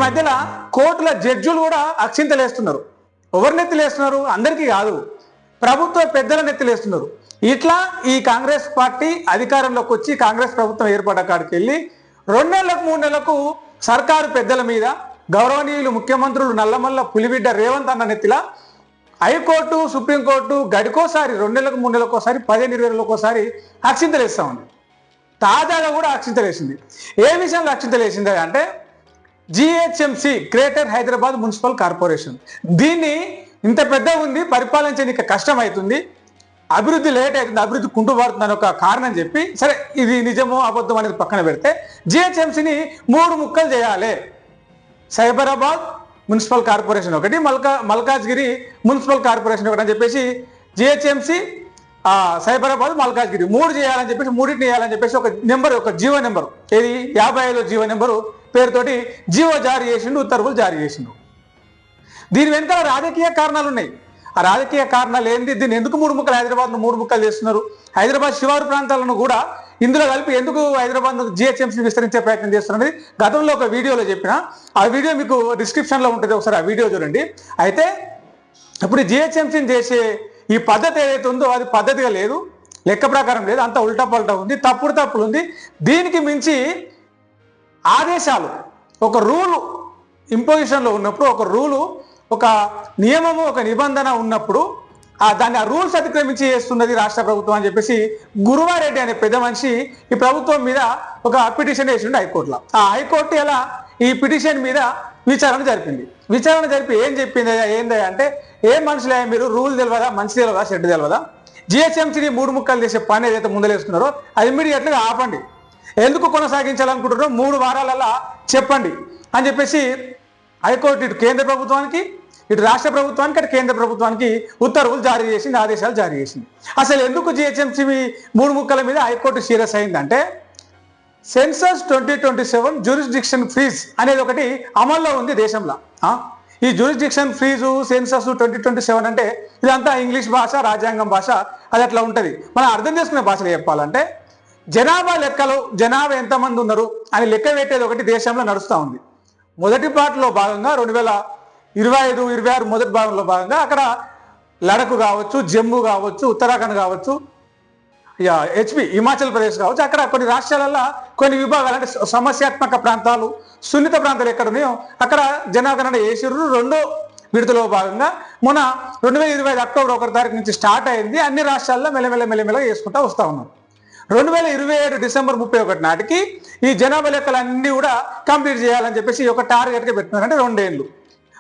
మధ్యలో కోర్టుల జడ్జులు కూడా అక్షింతలేస్తున్నారు. ఎవరు నెత్తిలేస్తున్నారు? అందరికీ కాదు, ప్రభుత్వ పెద్దల నెత్తిలేస్తున్నారు. ఇట్లా ఈ కాంగ్రెస్ పార్టీ అధికారంలోకి వచ్చి కాంగ్రెస్ ప్రభుత్వం ఏర్పడ్డ కాడికి వెళ్ళి 2 నెలలకు 3 నెలలకు సర్కారు పెద్దల మీద గౌరవనీయులు ముఖ్యమంత్రులు నల్లమల్ల పులిబిడ్డ రేవంత్ అన్న నెత్తిలా హైకోర్టు సుప్రీంకోర్టు గడికోసారి 2 నెలలకు 3 నెలలకు ఒకసారి 15-20 రోజులకు ఒకసారి అక్షింతలేస్తూ ఉంది. తాజాగా కూడా అక్షింతలేసింది. ఏ విషయంలో అక్షింతలేసింది అంటే GHMC greater Hyderabad municipal corporation. దీన్ని ఇంత పెద్దగా ఉంది, పరిపాలించడానికి కష్టం అవుతుంది, అభివృద్ధి లేట్ అవుతుంది, అభివృద్ధి కుంటుపడుతుంది అని ఒక కారణం చెప్పి, సరే ఇది నిజమో అబద్ధం అనేది పక్కన పెడితే జిహెచ్ఎంసిని 3 ముక్కలు చేయాలి. సైబరాబాద్ మున్సిపల్ కార్పొరేషన్ ఒకటి, మల్కాజ్గిరి మున్సిపల్ కార్పొరేషన్ ఒకటి అని చెప్పేసి జిహెచ్ఎంసి సైబరాబాద్ మల్కాజ్గిరి 3 చేయాలని చెప్పేసి, 3టిని చేయాలని చెప్పేసి ఒక నెంబర్, ఒక జీవో నెంబరు, ఏది 55 జీవో నెంబరు పేరుతోటి జీవో జారీ చేసిండు, ఉత్తర్వులు జారీ చేసిండు. దీని వెనకాల రాజకీయ కారణాలు ఉన్నాయి. ఆ రాజకీయ కారణాలు ఏంటి? దీన్ని ఎందుకు 3 ముక్కలు, హైదరాబాద్ను 3 ముక్కలు చేస్తున్నారు? హైదరాబాద్ శివారు ప్రాంతాలను కూడా ఇందులో కలిపి ఎందుకు హైదరాబాద్ జిహెచ్ఎంసీ విస్తరించే ప్రయత్నం చేస్తున్నది గతంలో ఒక వీడియోలో చెప్పిన. ఆ వీడియో మీకు డిస్క్రిప్షన్లో ఉంటుంది, ఒకసారి ఆ వీడియో చూడండి. అయితే ఇప్పుడు జిహెచ్ఎంసీని చేసే ఈ పద్ధతి ఏదైతే ఉందో అది పద్ధతిగా లేదు, లెక్క ప్రకారం లేదు, అంతా ఉల్టా పల్టా ఉంది, తప్పులు ఉంది. దీనికి మించి ఆదేశాలు, ఒక రూలు ఇంపోజిషన్లో ఉన్నప్పుడు, ఒక రూలు, ఒక నియమము, ఒక నిబంధన ఉన్నప్పుడు దాన్ని ఆ రూల్స్ అతిక్రమించి చేస్తున్నది రాష్ట్ర ప్రభుత్వం అని చెప్పేసి గురువారెడ్డి అనే పెద్ద మనిషి ఈ ప్రభుత్వం మీద ఒక పిటిషన్ వేసిండు హైకోర్టులో. ఆ హైకోర్టు ఇలా ఈ పిటిషన్ మీద విచారణ జరిపింది. విచారణ జరిపి ఏం చెప్పింది? ఏందా అంటే, ఏం మనుషులే మీరు, రూల్ తెలియదా, మంచి తెలియదా, షెడ్ తెలియదా, జిహెచ్ఎంసీని 3 ముక్కలు చేసే పని ఏదైతే ముందలేస్తున్నారో అది ఇమ్మీడియట్గా ఆపండి, ఎందుకు కొనసాగించాలనుకుంటున్నారో 3 వారాలలో చెప్పండి అని చెప్పేసి హైకోర్టు ఇటు కేంద్ర ప్రభుత్వానికి, ఇటు రాష్ట్ర ప్రభుత్వానికి, అటు కేంద్ర ప్రభుత్వానికి ఉత్తర్వులు జారీ చేసింది, ఆదేశాలు జారీ చేసింది. అసలు ఎందుకు జిహెచ్ఎంసీ 3 ముక్కల మీద హైకోర్టు సీరియస్ అయిందంటే, సెన్సస్ 2027 జ్యూరిస్డిక్షన్ ఫ్రీజ్ అనేది ఒకటి అమల్లో ఉంది దేశంలో. ఈ జ్యూరిస్డిక్షన్ ఫ్రీజు, సెన్సస్ 2027 అంటే ఇదంతా ఇంగ్లీష్ భాష, రాజ్యాంగం భాష, అది అట్లా ఉంటుంది. మనం అర్థం చేసుకునే భాషలో చెప్పాలంటే, జనాభా లెక్కలు, జనాభా ఎంతమంది ఉన్నారు అని లెక్క పెట్టేది ఒకటి దేశంలో నడుస్తూ ఉంది. మొదటి పార్ట్లో భాగంగా 2025-26 మొదటి భాగంలో భాగంగా అక్కడ లడఖ్ కావచ్చు, జమ్మూ కావచ్చు, ఉత్తరాఖండ్ కావచ్చు, హెచ్పి హిమాచల్ ప్రదేశ్ కావచ్చు, అక్కడ కొన్ని రాష్ట్రాలలో కొన్ని విభాగాలు అంటే సమస్యాత్మక ప్రాంతాలు, సున్నిత ప్రాంతాలు ఎక్కడ ఉన్నాయో అక్కడ జనగణన చేసిర్రు. 2వ విడతలో భాగంగా మొన్న 2025 అక్టోబర్ 1 తారీఖు నుంచి స్టార్ట్ అయింది. అన్ని రాష్ట్రాల్లో మెల్లమెల్లగా చేసుకుంటూ వస్తూ ఉన్నారు. 2027 డిసెంబర్ 31 నాటికి ఈ జనాభా లెక్కలన్నీ కూడా కంప్లీట్ చేయాలని చెప్పేసి ఒక టార్గెట్గా పెట్టుకున్నారు, అంటే 2 ఏళ్ళు.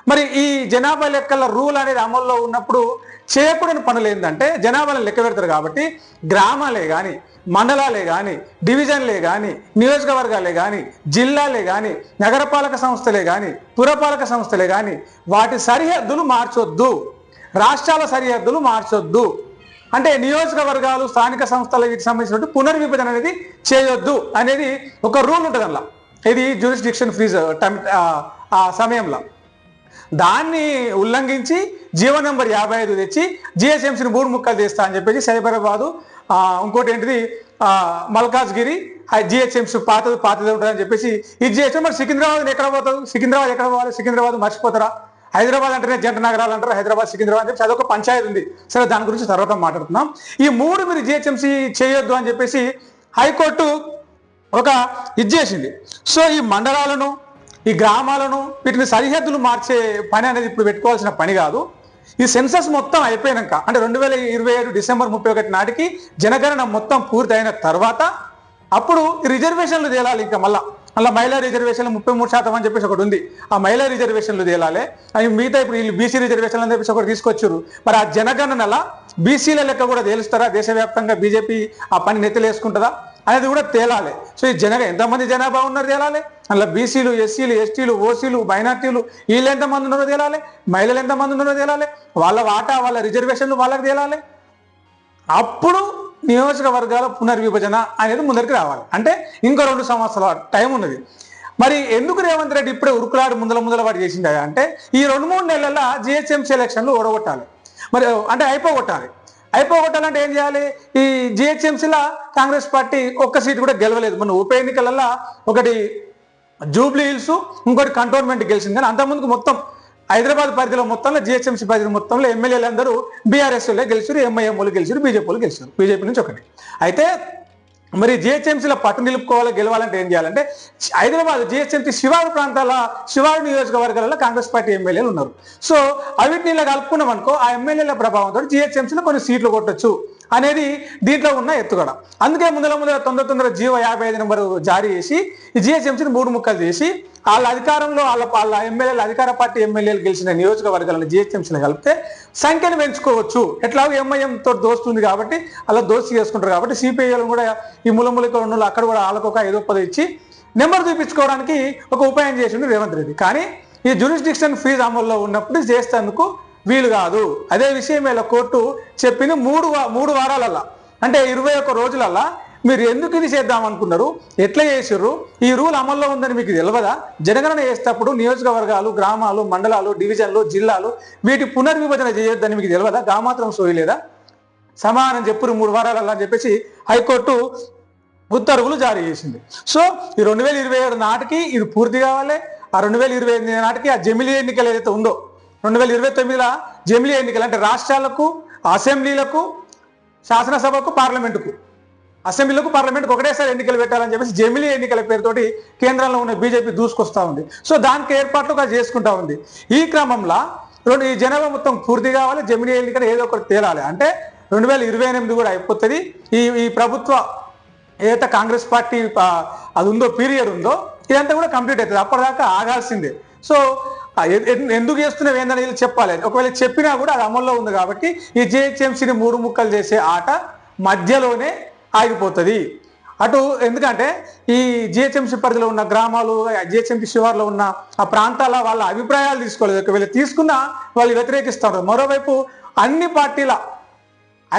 మరి ఈ జనాభా లెక్కల రూల్ అనేది అమల్లో ఉన్నప్పుడు చేయకూడని పనులు ఏంటంటే, జనాభాలను లెక్క పెడతారు కాబట్టి గ్రామాలే కానీ, మండలాలే కానీ, డివిజన్లే కానీ, నియోజకవర్గాలే కానీ, జిల్లాలే కానీ, నగరపాలక సంస్థలే కానీ, పురపాలక సంస్థలే కానీ వాటి సరిహద్దులు మార్చొద్దు, రాష్ట్రాల సరిహద్దులు మార్చొద్దు, అంటే నియోజకవర్గాలు, స్థానిక సంస్థల వీటికి సంబంధించినటువంటి పునర్విభజన అనేది చేయొద్దు అనేది ఒక రూల్ ఉంటుంది అందులో. ఇది జ్యూరిస్డిక్షన్ ఫ్రీజ్ ఆ సమయంలో. దాన్ని ఉల్లంఘించి జీవో నెంబర్ 55 తెచ్చి జిహెచ్ఎంసీని 3 ముక్కలు చేస్తా అని చెప్పేసి సైబరాబాదు, ఇంకోటి ఏంటిది మల్కాజ్గిరి, జిహెచ్ఎంసీ పాతది ఉంటుందని చెప్పేసి ఇది చేస్తాం. మరి సికింద్రాబాద్ ఎక్కడ పోతారు? సికింద్రాబాద్ ఎక్కడ పోవాలి? సికింద్రాబాద్ మర్చిపోతారా? హైదరాబాద్ అంటేనే జంట నగరాలు అంటారు, హైదరాబాద్ సికింద్రాబాద్ అని చెప్పి అదొక పంచాయతీ ఉంది. సరే, దాని గురించి తర్వాత మాట్లాడుతున్నాం. ఈ 3 మీరు జిహెచ్ఎంసీ చేయొద్దు అని చెప్పేసి హైకోర్టు ఒక ఇది చేసింది. సో ఈ మండలాలను, ఈ గ్రామాలను, వీటిని సరిహద్దులు మార్చే పని అనేది ఇప్పుడు పెట్టుకోవాల్సిన పని కాదు. ఈ సెన్సస్ మొత్తం అయిపోయినాక, అంటే 2027 డిసెంబర్ 31 నాటికి జనగణన మొత్తం పూర్తి అయిన తర్వాత అప్పుడు రిజర్వేషన్లు తేలాలి. ఇంకా మళ్ళీ మహిళా రిజర్వేషన్లు 33% అని చెప్పేసి ఒకటి ఉంది. ఆ మహిళా రిజర్వేషన్లు తేలాలి. అవి మిగతా ఇప్పుడు వీళ్ళు బీసీ రిజర్వేషన్లు అని చెప్పేసి ఒకటి తీసుకొచ్చారు. మరి ఆ జనగణనల బీసీల లెక్క కూడా తేలుస్తారా? దేశవ్యాప్తంగా బీజేపీ ఆ పని నెత్తలేసుకుంటుందా అనేది కూడా తేలాలి. సో ఈ ఎంతమంది జనాభా ఉన్నారు తేలాలి. అందులో బీసీలు, ఎస్సీలు, ఎస్టీలు, ఓసీలు, మైనార్టీలు వీళ్ళు ఎంతమంది ఉన్నారో తేలాలి. మహిళలు ఎంతమంది ఉన్నారో తేలాలి. వాళ్ళ వాటా, వాళ్ళ రిజర్వేషన్లు వాళ్ళకి తేలాలి. అప్పుడు నియోజకవర్గాల పునర్విభజన అనేది ముందరికి రావాలి. అంటే ఇంకో 2 సంవత్సరాల టైం ఉన్నది. మరి ఎందుకు రేవంత్ రెడ్డి ఇప్పుడే ఉరుకులాడు ముందల వాడు చేసింది అంటే, ఈ 2-3 నెలల జిహెచ్ఎంసీ ఎలక్షన్లు ఓడగొట్టాలి. మరి అంటే అయిపోగొట్టాలంటే ఏం చేయాలి? ఈ జిహెచ్ఎంసీలో కాంగ్రెస్ పార్టీ ఒక్క సీటు కూడా గెలవలేదు. మన ఉప ఎన్నికలలో ఒకటి జూబ్లీ హిల్స్, ఇంకోటి కంటోన్మెంట్ గెలిచింది. కానీ అంతకుముందుకు మొత్తం హైదరాబాద్ పరిధిలో మొత్తంలో జిహెచ్ఎంసీ పరిధి మొత్తంలో ఎమ్మెల్యేలు అందరూ బీఆర్ఎస్లో గెలిచారు, ఎంఐఎంలు గెలిచారు, బీజేపీలు గెలిచారు, బీజేపీ నుంచి ఒకటి. అయితే మరి జిహెచ్ఎంసీలో పట్టు నిలుపుకోవాలి, గెలవాలంటే ఏం చేయాలంటే హైదరాబాద్ జిహెచ్ఎంసీ శివారు ప్రాంతాల శివారు నియోజకవర్గాలలో కాంగ్రెస్ పార్టీ ఎమ్మెల్యేలు ఉన్నారు. సో అవిటిని ఇలా కలుపుకున్నాం అనుకో, ఆ ఎమ్మెల్యేల ప్రభావంతో జిహెచ్ఎంసీలో కొన్ని సీట్లు కొట్టొచ్చు అనేది దీంట్లో ఉన్న ఎత్తుగడ. అందుకే ముందర తొందర జీవో 55 నెంబరు జారీ చేసి ఈ జిహెచ్ఎంసీని 3 ముక్కలు చేసి వాళ్ళ అధికారంలో వాళ్ళ ఎమ్మెల్యేలు అధికార పార్టీ ఎమ్మెల్యేలు గెలిచిన నియోజకవర్గాలను జిహెచ్ఎంసీని కలిపితే సంఖ్యను పెంచుకోవచ్చు. ఎట్లాగో ఎంఐఎంతో దోస్తుంది కాబట్టి అలా దోస్తు చేసుకుంటారు కాబట్టి సిపిఐలను కూడా ఈ మూలమూలిక ఉన్న అక్కడ కూడా వాళ్ళకు ఒక 5-10 ఇచ్చి నెంబర్ చూపించుకోవడానికి ఒక ఉపాయం చేసిండు రేవంత్ రెడ్డి. కానీ ఈ జ్యూరిస్డిక్షన్ ఫీజు అమల్లో ఉన్నప్పుడు చేసేందుకు వీలు కాదు. అదే విషయం ఇలా కోర్టు చెప్పింది. 3 వారాలల్లా అంటే 21 రోజులల్లా మీరు ఎందుకు ఇది చేద్దాం అనుకున్నారు, ఎట్లా చేసిర్రు, ఈ రూల్ అమల్లో ఉందని మీకు తెలియదా? జనగణన చేసేటప్పుడు నియోజకవర్గాలు, గ్రామాలు, మండలాలు, డివిజన్లు, జిల్లాలు వీటి పునర్విభజన చేయొద్దని మీకు తెలియదా? మాత్రం సోయలేదా? సమానం చెప్పురు 3 వారాలల్లా అని చెప్పేసి హైకోర్టు ఉత్తర్వులు జారీ చేసింది. సో ఈ 2027 నాటికి ఇది పూర్తి కావాలి. ఆ 2028 నాటికి ఆ జమిలీ ఎన్నికలు ఏదైతే ఉందో 2029లో జమిలీ ఎన్నికలు అంటే రాష్ట్రాలకు, అసెంబ్లీలకు, శాసనసభకు, పార్లమెంటుకు, అసెంబ్లీలకు పార్లమెంట్కి ఒకటేసారి ఎన్నికలు పెట్టాలని చెప్పేసి జమిలీ ఎన్నికల పేరుతోటి కేంద్రంలో ఉన్న బీజేపీ దూసుకొస్తా ఉంది. సో దానికి ఏర్పాట్లుగా చేసుకుంటా ఉంది. ఈ క్రమంలో ఈ జనాభా మొత్తం పూర్తి కావాలి, జమిలీ ఎన్నికలు ఏదో ఒకటి తేలాలి. అంటే 2028 కూడా అయిపోతుంది. ఈ ప్రభుత్వ ఏదైతే కాంగ్రెస్ పార్టీ అది ఉందో పీరియడ్ ఉందో ఇదంతా కూడా కంప్లీట్ అవుతుంది. అప్పటిదాకా ఆగాల్సిందే. సో ఎందుకు చేస్తున్నావు ఏందని చెప్పాలి. ఒకవేళ చెప్పినా కూడా అది అమల్లో ఉంది కాబట్టి ఈ జిహెచ్ఎంసీని 3 ముక్కలు చేసే ఆట మధ్యలోనే ఆగిపోతుంది. అటు ఎందుకంటే ఈ జిహెచ్ఎంసీ పరిధిలో ఉన్న గ్రామాలు, జిహెచ్ఎంసీ శివార్లో ఉన్న ఆ ప్రాంతాల వాళ్ళ అభిప్రాయాలు తీసుకోలేదు. ఒకవేళ తీసుకున్నా వాళ్ళు వ్యతిరేకిస్తారు. మరోవైపు అన్ని పార్టీల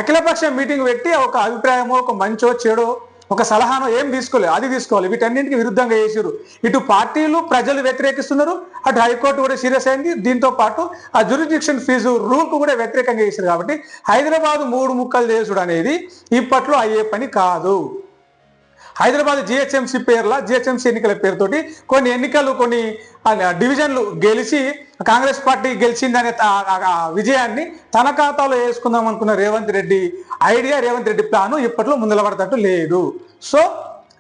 అఖిలపక్ష మీటింగ్ పెట్టి ఒక అభిప్రాయమో, ఒక మంచో చెడో, ఒక సలహానో ఏం తీసుకోలేదు, అది తీసుకోవాలి. వీటన్నింటికి విరుద్ధంగా చేసారు. ఇటు పార్టీలు, ప్రజలు వ్యతిరేకిస్తున్నారు, అటు హైకోర్టు కూడా సీరియస్ అయింది. దీంతో పాటు ఆ జ్యూరిస్డిక్షన్ ఫీజు రూల్కు కూడా వ్యతిరేకంగా చేశారు. కాబట్టి హైదరాబాద్ 3 ముక్కలు చేసుడు అనేది ఇప్పట్లో అయ్యే పని కాదు. హైదరాబాద్ జిహెచ్ఎంసీ ఎన్నికల పేరుతోటి కొన్ని ఎన్నికలు, కొన్ని డివిజన్లు గెలిచి కాంగ్రెస్ పార్టీ గెలిచిందనే విజయాన్ని తన ఖాతాలో వేసుకుందాం అనుకున్న రేవంత్ రెడ్డి ప్లాను ఇప్పట్లో ముందలపడతట్టు లేదు. సో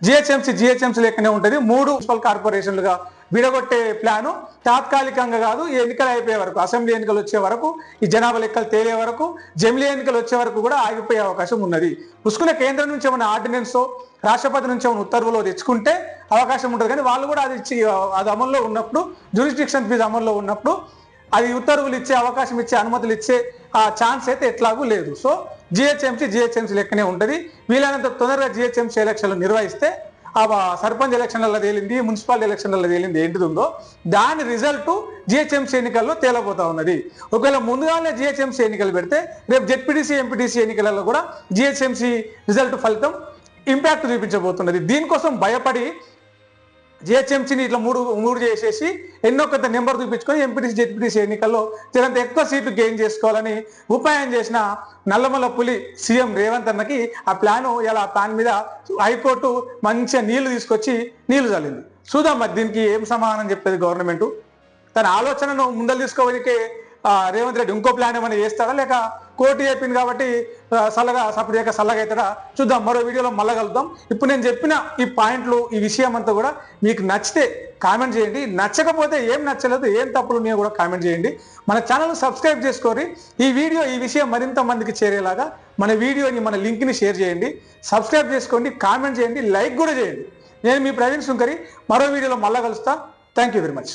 జిహెచ్ఎంసీ లెక్కనే ఉంటుంది. 3 మున్సిపల్ కార్పొరేషన్లుగా విడగొట్టే ప్లాను తాత్కాలికంగా కాదు, ఈ ఎన్నికలు అయిపోయే వరకు, అసెంబ్లీ ఎన్నికలు వచ్చే వరకు, ఈ జనాభా లెక్కలు తేలే వరకు, జమిలీ ఎన్నికలు వచ్చే వరకు కూడా ఆగిపోయే అవకాశం ఉన్నది. పుసుకునే కేంద్రం నుంచి ఏమైనా ఆర్డినెన్సో, రాష్ట్రపతి నుంచి ఏమైనా ఉత్తర్వులో తెచ్చుకుంటే అవకాశం ఉంటుంది. కానీ వాళ్ళు కూడా అది అమల్లో ఉన్నప్పుడు, జ్యూరిస్డిక్షన్ ఫీజు అమల్లో ఉన్నప్పుడు అది ఉత్తర్వులు ఇచ్చే అవకాశం, ఇచ్చే అనుమతులు ఇచ్చే ఆ ఛాన్స్ అయితే ఎట్లాగూ లేదు. సో జిహెచ్ఎంసీ లెక్కనే ఉంటుంది. వీలైనంత తొందరగా జిహెచ్ఎంసీ ఎలక్షన్లు నిర్వహిస్తే ఆ సర్పంచ్ ఎలక్షన్లలో తేలింది, మున్సిపాలిటీ ఎలక్షన్లలో తేలింది ఏంటిది ఉందో దాని రిజల్ట్ జిహెచ్ఎంసీ ఎన్నికల్లో తేలబోతా ఉన్నది. ఒకవేళ ముందుగానే జిహెచ్ఎంసీ ఎన్నికలు పెడితే రేపు జెడ్పీటీసీ, ఎంపీటీసీ ఎన్నికలలో కూడా జిహెచ్ఎంసీ రిజల్ట్ ఫలితం ఇంపాక్ట్ చూపించబోతున్నది. దీనికోసం భయపడి జిహెచ్ఎంసీని ఇట్లా మూడు చేసేసి ఎన్నో కొంత నెంబర్ చూపించుకొని ఎంపీటీసీ, జెడ్పీటీసీ ఎన్నికల్లో జరంత ఎక్కువ సీట్లు గెయిన్ చేసుకోవాలని ఉపాయం చేసిన నల్లమల్ల పులి సీఎం రేవంత్ అన్నకి ఆ ప్లాను ఇలా ప్లాన్ మీద హైకోర్టు మంచిగా నీళ్లు తీసుకొచ్చి నీళ్లు చల్లింది. చూద్దాం మరి దీనికి ఏం సమాధానం చెప్పేది గవర్నమెంట్. తన ఆలోచనను ముందలు తీసుకోవడానికి రేవంత్ రెడ్డి ఇంకో ప్లాన్ ఏమైనా చేస్తాడా, లేక కోర్టు చెప్పింది కాబట్టి సల్లగా అవుతాడా చూద్దాం. మరో వీడియోలో మళ్ళా కలుద్దాం. ఇప్పుడు నేను చెప్పిన ఈ పాయింట్లు, ఈ విషయం అంతా కూడా మీకు నచ్చితే కామెంట్ చేయండి. నచ్చకపోతే ఏం నచ్చలేదు, ఏం తప్పులు ఉన్నాయో కూడా కామెంట్ చేయండి. మన ఛానల్ సబ్స్క్రైబ్ చేసుకోండి. ఈ విషయం మరింత మందికి చేరేలాగా మన వీడియోని, మన లింక్ని షేర్ చేయండి. సబ్స్క్రైబ్ చేసుకోండి, కామెంట్ చేయండి, లైక్ కూడా చేయండి. నేను మీ ప్రవీణ్ సుంకరి. మరో వీడియోలో మళ్ళా కలుస్తా. Thank you very much.